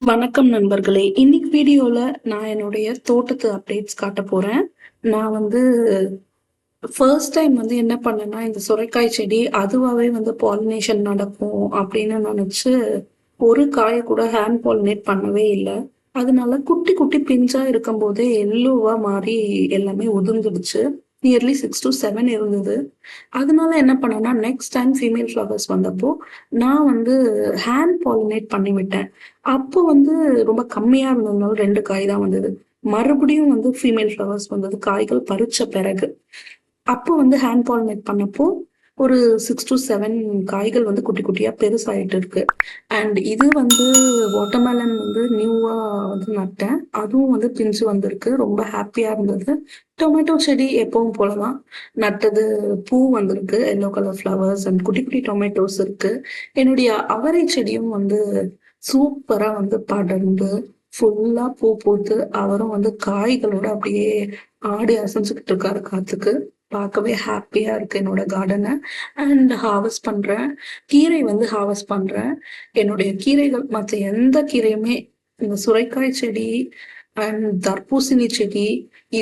வணக்கம் நண்பர்களே. இன்னைக்கு வீடியோல நான் என்னுடைய தோட்டத்து அப்டேட்ஸ் காட்ட போறேன். நான் ஃபர்ஸ்ட் டைம் என்ன பண்ணேன்னா, இந்த சுரைக்காய் செடி அதுவாவே பாலினேஷன் நடக்கும் அப்படின்னு நினைச்சு, ஒரு காய கூட ஹேண்ட் பாலினேட் பண்ணவே இல்ல. அதனால குட்டி குட்டி பிஞ்சா இருக்கும்போதே எல்லோவா மாறி எல்லாமே உதிர்ந்துடுச்சு. நியர்லி 6 to 7 இருந்தது. அதனால என்ன பண்ணேன்னா, நெக்ஸ்ட் டைம் ஃபீமேல் ஃப்ளவர்ஸ் வந்தப்போ, நான் ஹேண்ட் பாலினேட் பண்ணி விட்டேன். அப்போ ரொம்ப கம்மியா இருந்ததுனால 2 காய் தான் வந்தது. மறுபடியும் ஃபீமேல் ஃப்ளவர்ஸ் வந்தது. காய்கள் பறிச்ச பிறகு. அப்போ ஹேண்ட் பாலினேட் பண்ணப்போ, ஒரு 6 to 7 காய்கள் குட்டி குட்டியா பெருசாயிட்டு இருக்கு. அண்ட் இது வாட்டர்மெலன் நியூவா நட்டேன். அதுவும் பிஞ்சு வந்திருக்கு. ரொம்ப ஹாப்பியா இருந்தது. டொமேட்டோ செடி எப்பவும் போல தான். நட்டது பூ வந்திருக்கு. எல்லோ கலர் ஃப்ளவர்ஸ் அண்ட் குட்டி குட்டி டொமேட்டோஸ் இருக்கு. என்னுடைய அவரை செடியும் சூப்பரா படர்ந்து ஃபுல்லா பூ பூத்து அவரும் காய்களோட அப்படியே ஆடி அசைஞ்சுக்கிட்டு இருக்காரு காத்துக்கு. பார்க்கவே ஹாப்பியா இருக்கு என்னோட கார்டனை. அண்ட் ஹார்வெஸ்ட் பண்றேன். கீரை ஹார்வெஸ்ட் பண்றேன். என்னுடைய கீரைகள் மற்ற எந்த கீரையுமே இந்த சுரைக்காய் செடி அண்ட் தர்பூசணி செடி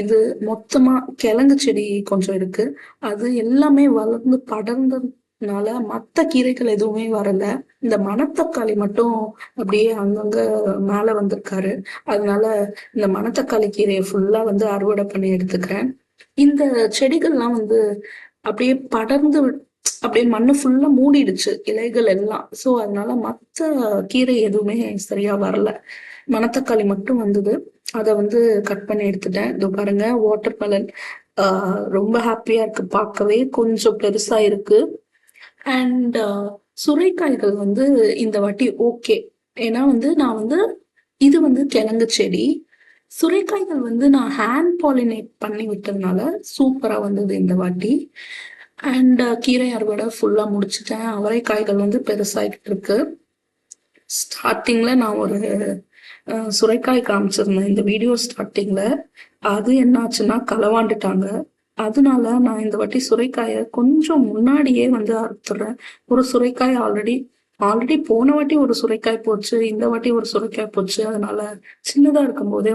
இது மொத்தமா கிழங்கு செடி கொஞ்சம் இருக்கு. அது எல்லாமே வளர்ந்து படர்ந்ததுனால மற்ற கீரைகள் எதுவுமே வரல. இந்த மணத்தக்காளி மட்டும் அப்படியே அங்கங்க மேல வந்திருக்காரு. அதனால இந்த மணத்தக்காளி கீரையை ஃபுல்லா அறுவடை பண்ணி எடுத்துக்கிறேன். இந்த செடிகள்லாம் அப்படியே படர்ந்து அப்படியே மண்ணு ஃபுல்லா மூடிடுச்சு இலைகள் எல்லாம். ஸோ அதனால மத்த கீரை எதுவுமே சரியா வரல. மணத்தக்காளி மட்டும் வந்தது. அதை கட் பண்ணி எடுத்துட்டேன். இதோ பாருங்க, வாட்டர் மெலன் ரொம்ப ஹாப்பியா இருக்கு. பார்க்கவே கொஞ்சம் பெருசா இருக்கு. அண்ட் சுரைக்காய்கள் இந்த வாட்டி ஓகே. ஏன்னா நான் இது கிழங்கு செடி. சுரைக்காய்கள் நான் ஹேண்ட் பாலினேட் பண்ணி விட்டதுனால சூப்பரா வந்தது இந்த வாட்டி. அண்ட் கீரை அறுவடை ஃபுல்லா முடிச்சுட்டேன். அவரைக்காய்கள் பெருசாகிட்டு இருக்கு. ஸ்டார்டிங்ல நான் ஒரு சுரைக்காய் காமிச்சிருந்தேன் இந்த வீடியோ ஸ்டார்டிங்ல. அது என்னாச்சுன்னா களவாண்டுட்டாங்க. அதனால நான் இந்த வாட்டி சுரைக்காயை கொஞ்சம் முன்னாடியே அறுத்துறேன். ஒரு சுரைக்காய் ஆல்ரெடி ஆல்ரெடி போன வாட்டி ஒரு சுரைக்காய் போச்சு, இந்த வாட்டி ஒரு சுரைக்காய் போச்சு. அதனால சின்னதா இருக்கும் போதே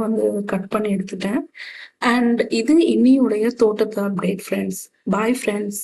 கட் பண்ணி எடுத்துட்டேன். அண்ட் இது இன்னியுடைய தோட்டத்து அப்டேட் ஃப்ரெண்ட்ஸ். Bye friends.